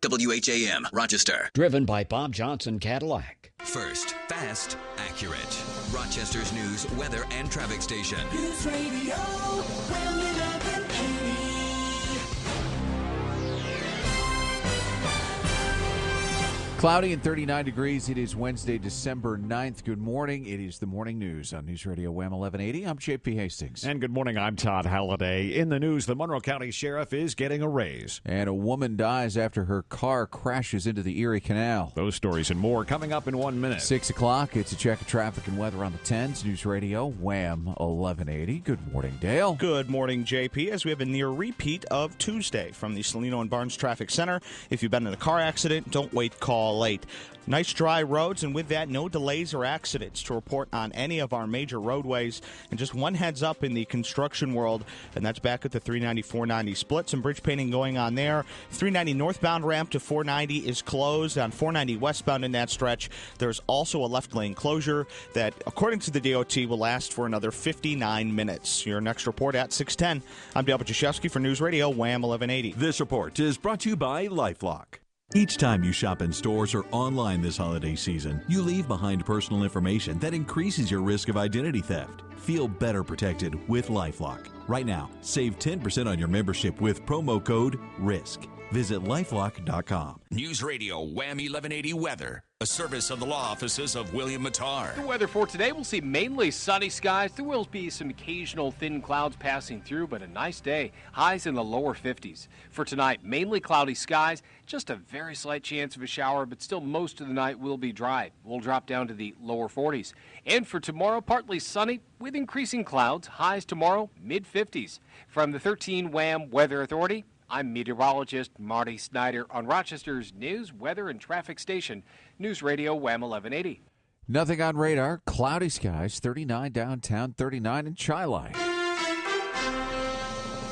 WHAM, Rochester. Driven by Bob Johnson Cadillac. First, fast, accurate. Rochester's news, weather, and traffic station. News Radio WHAM1180. Cloudy and 39 degrees. It is Wednesday, December 9th. Good morning. It is the morning news on News Radio WHAM1180. I'm JP Hastings. And good morning. I'm Todd Halliday. In the news, the Monroe County Sheriff is getting a raise. And a woman dies after her car crashes into the Erie Canal. Those stories and more coming up in 1 minute. 6 o'clock. It's a check of traffic and weather on the 10s. News Radio WHAM1180. Good morning, Dale. Good morning, JP. As we have a near repeat of Tuesday from the Salino and Barnes Traffic Center. If you've been in a car accident, don't wait, call late. Nice dry roads, and with that, no delays or accidents to report on any of our major roadways. And just one heads up in the construction world, and that's back at the 390-490 split. Some bridge painting going on there. 390 northbound ramp to 490 is closed. On 490 westbound in that stretch, there's also a left lane closure that, according to the DOT, will last for another 59 minutes. Your next report at 6:10. I'm Dale Bajaszewski for News Radio WHAM 1180. This report is brought to you by LifeLock. Each time you shop in stores or online this holiday season, you leave behind personal information that increases your risk of identity theft. Feel better protected with LifeLock. Right now, save 10% on your membership with promo code RISK. Visit lifelock.com. News Radio WHAM 1180 weather. A service of the law offices of William Mattar. The weather for today, we'll see mainly sunny skies. There will be some occasional thin clouds passing through, but a nice day. Highs in the lower 50s. For tonight, mainly cloudy skies. Just a very slight chance of a shower, but still most of the night will be dry. We'll drop down to the lower 40s. And for tomorrow, partly sunny with increasing clouds. Highs tomorrow, mid-50s. From the 13 WHAM Weather Authority, I'm meteorologist Marty Snyder on Rochester's news, weather, and traffic station, News Radio WHAM 1180. Nothing on radar. Cloudy skies. 39 downtown, 39 in Chi-Li.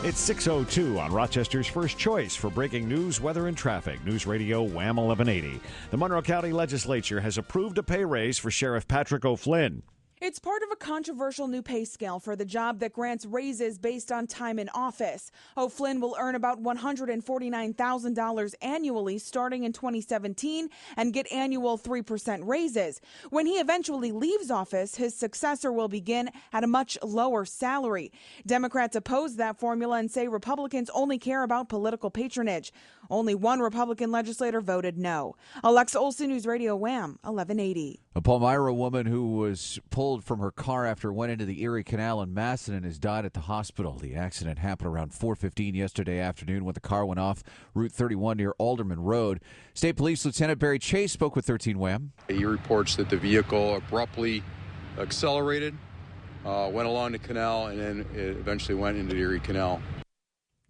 It's 6:02 on Rochester's first choice for breaking news, weather, and traffic. News Radio WHAM 1180. The Monroe County Legislature has approved a pay raise for Sheriff Patrick O'Flynn. It's part of a controversial new pay scale for the job that grants raises based on time in office. O'Flynn will earn about $149,000 annually starting in 2017 and get annual 3% raises. When he eventually leaves office, his successor will begin at a much lower salary. Democrats oppose that formula and say Republicans only care about political patronage. Only one Republican legislator voted no. Alexa Olson, News Radio WHAM 1180. A Palmyra woman who was pulled from her car after it went into the Erie Canal in Macedon has died at the hospital. The accident happened around 4:15 yesterday afternoon when the car went off Route 31 near Alderman Road. State Police Lieutenant Barry Chase spoke with 13 WHAM. He reports that the vehicle abruptly accelerated, went along the canal, and then it eventually went into the Erie Canal.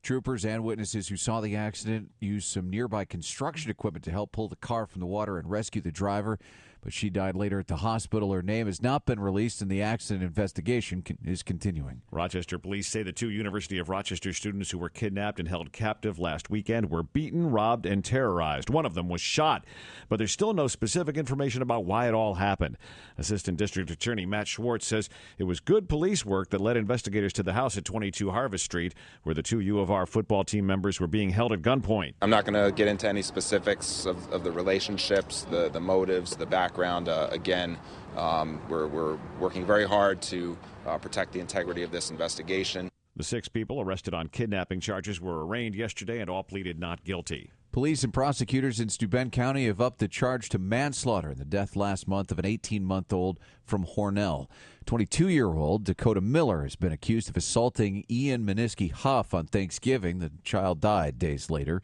Troopers and witnesses who saw the accident used some nearby construction equipment to help pull the car from the water and rescue the driver, but she died later at the hospital. Her name has not been released, and the accident investigation is continuing. Rochester police say the two University of Rochester students who were kidnapped and held captive last weekend were beaten, robbed, and terrorized. One of them was shot, but there's still no specific information about why it all happened. Assistant District Attorney Matt Schwartz says it was good police work that led investigators to the house at 22 Harvest Street, where the two U of R football team members were being held at gunpoint. I'm not going to get into any specifics of the relationships, the motives, the background. Again, we're working very hard to protect the integrity of this investigation. The 6 people arrested on kidnapping charges were arraigned yesterday and all pleaded not guilty. Police and prosecutors in Steuben County have upped the charge to manslaughter in the death last month of an 18-month-old from Hornell. 22-year-old Dakota Miller has been accused of assaulting Ian Meniski Huff on Thanksgiving. The child died days later.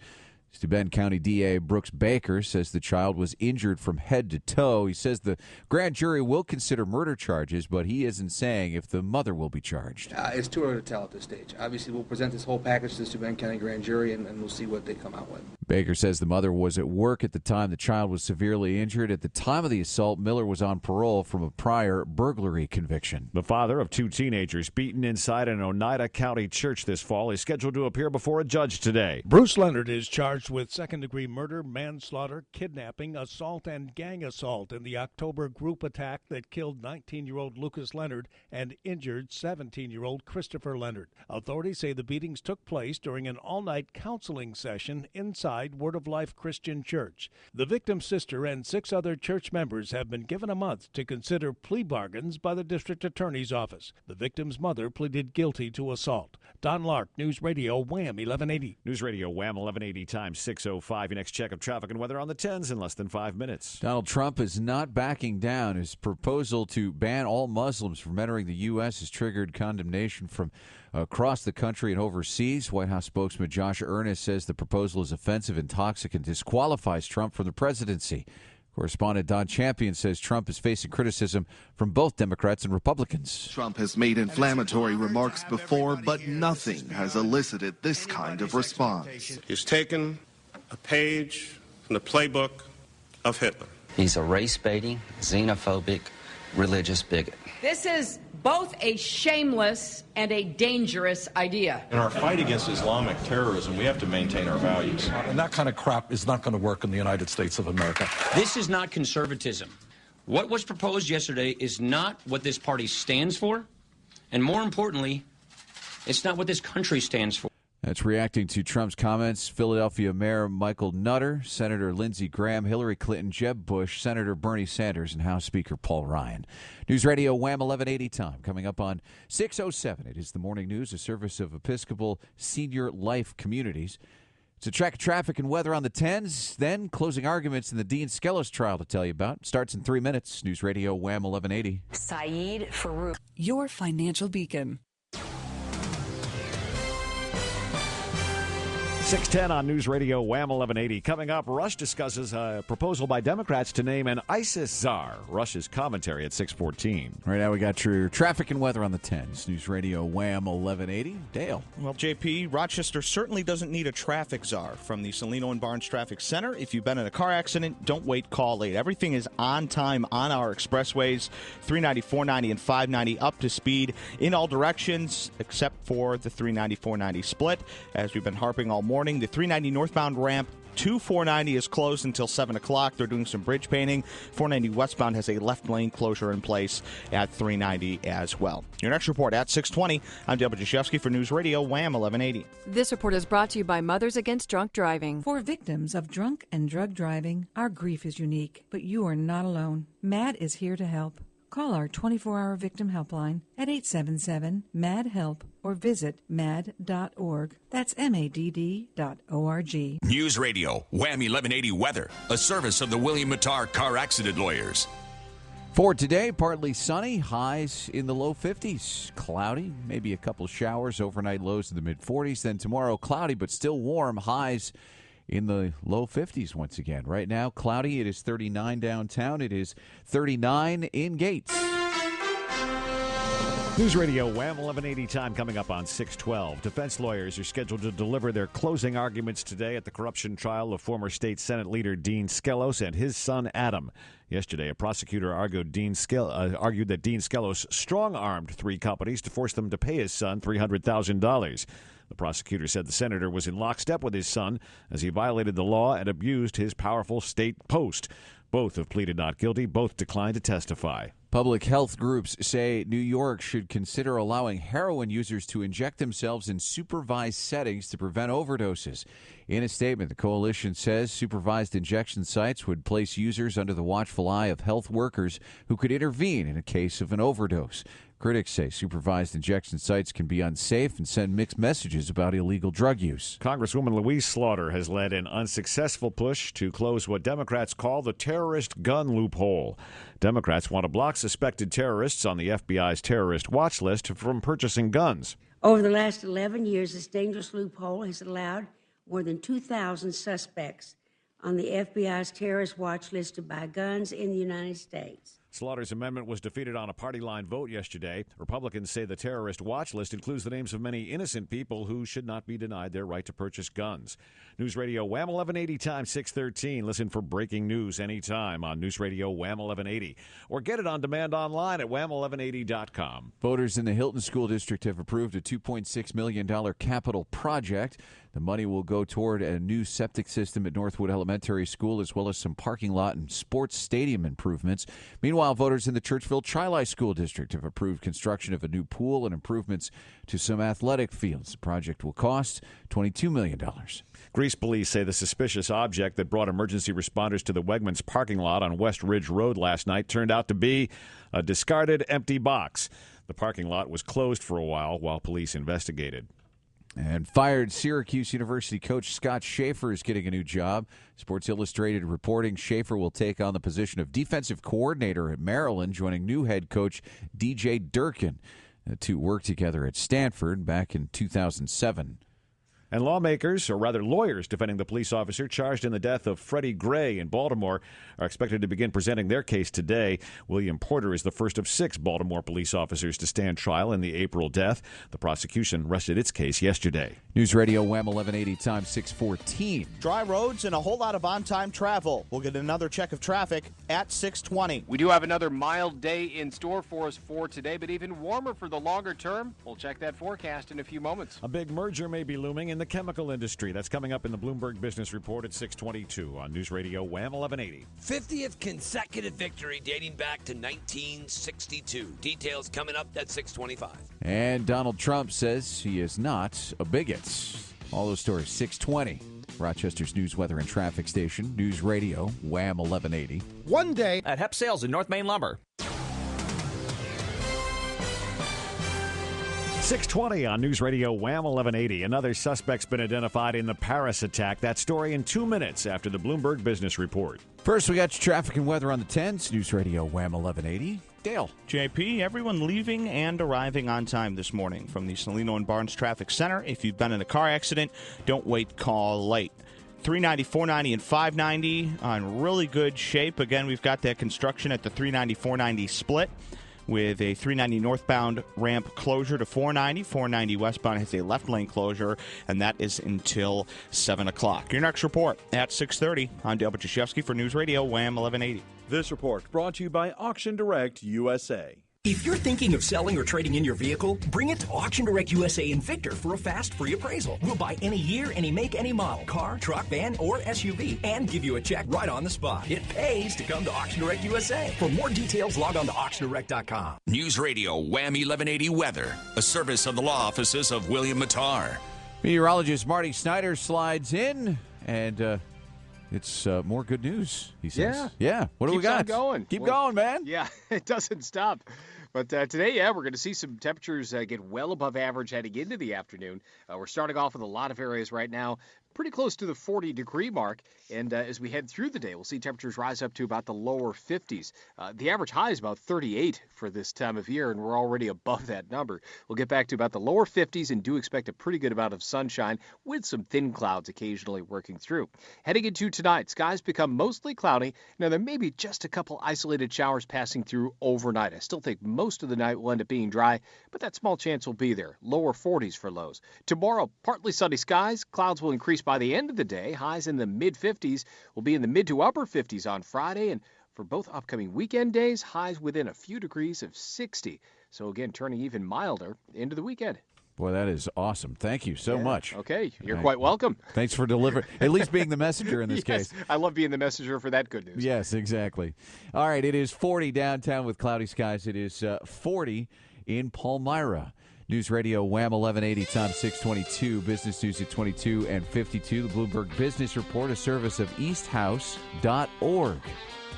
Steuben County DA Brooks Baker says the child was injured from head to toe. He says the grand jury will consider murder charges, but he isn't saying if the mother will be charged. It's too early to tell at this stage. Obviously, we'll present this whole package to the Steuben County grand jury, and we'll see what they come out with. Baker says the mother was at work at the time the child was severely injured. At the time of the assault, Miller was on parole from a prior burglary conviction. The father of 2 teenagers beaten inside an Oneida County church this fall is scheduled to appear before a judge today. Bruce Leonard is charged with second-degree murder, manslaughter, kidnapping, assault, and gang assault in the October group attack that killed 19-year-old Lucas Leonard and injured 17-year-old Christopher Leonard. Authorities say the beatings took place during an all-night counseling session inside Riverside Word of Life Christian Church. The victim's sister and 6 other church members have been given a month to consider plea bargains by the district attorney's office. The victim's mother pleaded guilty to assault. Don Lark, News Radio WHAM 1180. News Radio WHAM 1180 times 6:05. Your next check of traffic and weather on the 10s in less than 5 minutes. Donald Trump is not backing down. His proposal to ban all Muslims from entering the U.S. has triggered condemnation from across the country and overseas. White House spokesman Josh Earnest says the proposal is offensive and toxic and disqualifies Trump from the presidency. Correspondent Don Champion says Trump is facing criticism from both Democrats and Republicans. Trump has made inflammatory remarks before, but nothing has elicited this kind of response. He's taken a page from the playbook of Hitler. He's a race-baiting, xenophobic, religious bigot. This is both a shameless and a dangerous idea. In our fight against Islamic terrorism, we have to maintain our values. And that kind of crap is not going to work in the United States of America. This is not conservatism. What was proposed yesterday is not what this party stands for, and more importantly, it's not what this country stands for. That's reacting to Trump's comments. Philadelphia Mayor Michael Nutter, Senator Lindsey Graham, Hillary Clinton, Jeb Bush, Senator Bernie Sanders, and House Speaker Paul Ryan. News Radio WHAM 1180 time. Coming up on 6:07. It is the morning news, a service of Episcopal Senior Life Communities. It's a track of traffic and weather on the 10s. Then closing arguments in the Dean Skelos trial to tell you about. Starts in 3 minutes. News Radio WHAM 1180. Saeed Farouk, your financial beacon. 6:10 on News Radio WHAM 1180. Coming up, Rush discusses a proposal by Democrats to name an ISIS czar. Rush's commentary at 6:14. Right now we got your traffic and weather on the 10s. News Radio WHAM 1180. Dale. Well, JP, Rochester certainly doesn't need a traffic czar from the Salino and Barnes Traffic Center. If you've been in a car accident, don't wait, call late. Everything is on time on our expressways, 390, 490, and 590, up to speed in all directions except for the 390, 490 split. As we've been harping all morning, the 390 northbound ramp to 490 is closed until 7 o'clock. They're doing some bridge painting. 490 westbound has a left lane closure in place at 390 as well. Your next report at 6:20. I'm Dale Bajaszewski for News Radio WHAM 1180. This report is brought to you by Mothers Against Drunk Driving. For victims of drunk and drug driving, our grief is unique, but you are not alone. MAD is here to help. Call our 24-hour victim helpline at 877-MAD-HELP or visit mad.org. That's MADD.org. News Radio WHAM 1180 weather, a service of the William Mattar Car Accident Lawyers. For today, partly sunny, highs in the low 50s. Cloudy, maybe a couple showers, overnight lows in the mid-40s. Then tomorrow, cloudy but still warm, highs in the low 50s once again. Right now, cloudy. It is 39 downtown. It is 39 in Gates. News Radio WHAM 1180 time coming up on 6:12. Defense lawyers are scheduled to deliver their closing arguments today at the corruption trial of former state Senate leader Dean Skelos and his son Adam. Yesterday, a prosecutor argued that Dean Skelos strong-armed 3 companies to force them to pay his son $300,000. The prosecutor said the senator was in lockstep with his son as he violated the law and abused his powerful state post. Both have pleaded not guilty. Both declined to testify. Public health groups say New York should consider allowing heroin users to inject themselves in supervised settings to prevent overdoses. In a statement, the coalition says supervised injection sites would place users under the watchful eye of health workers who could intervene in a case of an overdose. Critics say supervised injection sites can be unsafe and send mixed messages about illegal drug use. Congresswoman Louise Slaughter has led an unsuccessful push to close what Democrats call the terrorist gun loophole. Democrats want to block suspected terrorists on the FBI's terrorist watch list from purchasing guns. Over the last 11 years, this dangerous loophole has allowed more than 2,000 suspects on the FBI's terrorist watch list to buy guns in the United States. Slaughter's amendment was defeated on a party line vote yesterday. Republicans say the terrorist watch list includes the names of many innocent people who should not be denied their right to purchase guns. News Radio WHAM 1180 time 613. Listen for breaking news anytime on News Radio WHAM 1180 or get it on demand online at wham1180.com. Voters in the Hilton School District have approved a $2.6 million capital project. The money will go toward a new septic system at Northwood Elementary School, as well as some parking lot and sports stadium improvements. Meanwhile, voters in the Churchville Chi-Li School District have approved construction of a new pool and improvements to some athletic fields. The project will cost $22 million. Greece police say the suspicious object that brought emergency responders to the Wegmans parking lot on West Ridge Road last night turned out to be a discarded empty box. The parking lot was closed for a while police investigated. And fired Syracuse University coach Scott Schaefer is getting a new job. Sports Illustrated reporting Schaefer will take on the position of defensive coordinator at Maryland, joining new head coach DJ Durkin. The two worked together at Stanford back in 2007. And lawmakers, or rather lawyers, defending the police officer charged in the death of Freddie Gray in Baltimore are expected to begin presenting their case today. William Porter is the first of 6 Baltimore police officers to stand trial in the April death. The prosecution rested its case yesterday. News Radio WHAM 1180, time 6:14. Dry roads and a whole lot of on-time travel. We'll get another check of traffic at 6:20. We do have another mild day in store for us for today, but even warmer for the longer term. We'll check that forecast in a few moments. A big merger may be looming in the chemical industry. That's coming up in the Bloomberg Business Report at 6:22 on News Radio WHAM 1180. 50th consecutive victory dating back to 1962. Details coming up at 6:25. And Donald Trump says he is not a bigot. All those stories, 6:20. Rochester's news, weather, and traffic station, News Radio WHAM 1180. One day at Hep Sales in North Main Lumber. 6:20 on News Radio WHAM 1180. Another suspect's been identified in the Paris attack. That story in 2 minutes after the Bloomberg Business Report. First, we got your traffic and weather on the 10s. News Radio WHAM 1180. Dale. JP, everyone leaving and arriving on time this morning from the Salino and Barnes Traffic Center. If you've been in a car accident, don't wait, call late. 390, 490, and 590 on really good shape. Again, we've got that construction at the 390, 490 split, with a 390 northbound ramp closure to 490. 490 westbound has a left lane closure, and that is until 7 o'clock. Your next report at 6:30. I'm Dale Bachashevsky for News Radio WHAM 1180. This report brought to you by Auction Direct USA. If you're thinking of selling or trading in your vehicle, bring it to Auction Direct USA in Victor for a fast, free appraisal. We'll buy any year, any make, any model, car, truck, van, or SUV, and give you a check right on the spot. It pays to come to Auction Direct USA. For more details, log on to AuctionDirect.com. News Radio WHAM 1180 Weather, a service of the law offices of William Mattar. Meteorologist Marty Snyder slides in, and it's more good news, he says. Yeah. What do we got? Keep going, man. Yeah, it doesn't stop. But today, we're going to see some temperatures get well above average heading into the afternoon. We're starting off with a lot of areas right now pretty close to the 40-degree mark. And as we head through the day, we'll see temperatures rise up to about the lower 50s. The average high is about 38 for this time of year, and we're already above that number. We'll get back to about the lower 50s and do expect a pretty good amount of sunshine with some thin clouds occasionally working through. Heading into tonight, skies become mostly cloudy. Now, there may be just a couple isolated showers passing through overnight. I still think most of the night will end up being dry, but that small chance will be there. Lower 40s for lows. Tomorrow, partly sunny skies. Clouds will increase by the end of the day. Highs in the mid-50s will be in the mid to upper 50s on Friday. And for both upcoming weekend days, highs within a few degrees of 60. So again, turning even milder into the weekend. Boy, that is awesome. Thank you so much. Okay, you're quite welcome. Thanks for delivering, at least being the messenger in this case. I love being the messenger for that good news. Yes, exactly. All right, it is 40 downtown with cloudy skies. It is 40 in Palmyra. News Radio WHAM 1180, time 622. Business News at 22 and 52. The Bloomberg Business Report, a service of easthouse.org.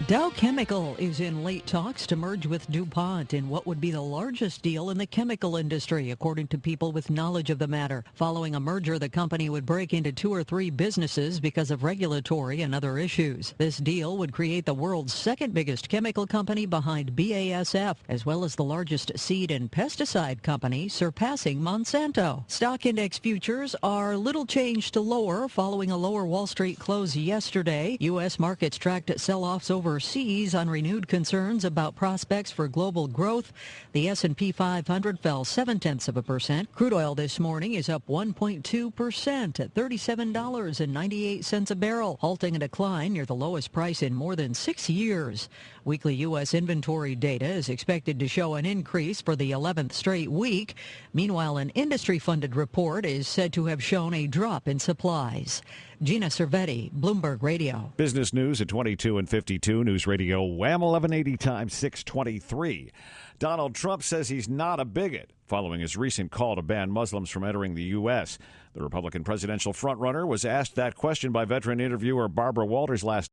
Dow Chemical is in late talks to merge with DuPont in what would be the largest deal in the chemical industry, according to people with knowledge of the matter. Following a merger, the company would break into 2 or 3 businesses because of regulatory and other issues. This deal would create the world's second biggest chemical company behind BASF, as well as the largest seed and pesticide company, surpassing Monsanto. Stock index futures are little changed to lower following a lower Wall Street close yesterday. U.S. markets tracked sell-offs over overseas on renewed concerns about prospects for global growth. The S&P 500 fell 0.7%. Crude oil this morning is up 1.2% at $37.98 a barrel, halting a decline near the lowest price in more than 6 years. Weekly U.S. inventory data is expected to show an increase for the 11th straight week. Meanwhile, an industry-funded report is said to have shown a drop in supplies. Gina Cervetti, Bloomberg Radio. Business news at 22 and 52. News Radio WHAM 1180 times 623. Donald Trump says he's not a bigot following his recent call to ban Muslims from entering the U.S. The Republican presidential frontrunner was asked that question by veteran interviewer Barbara Walters last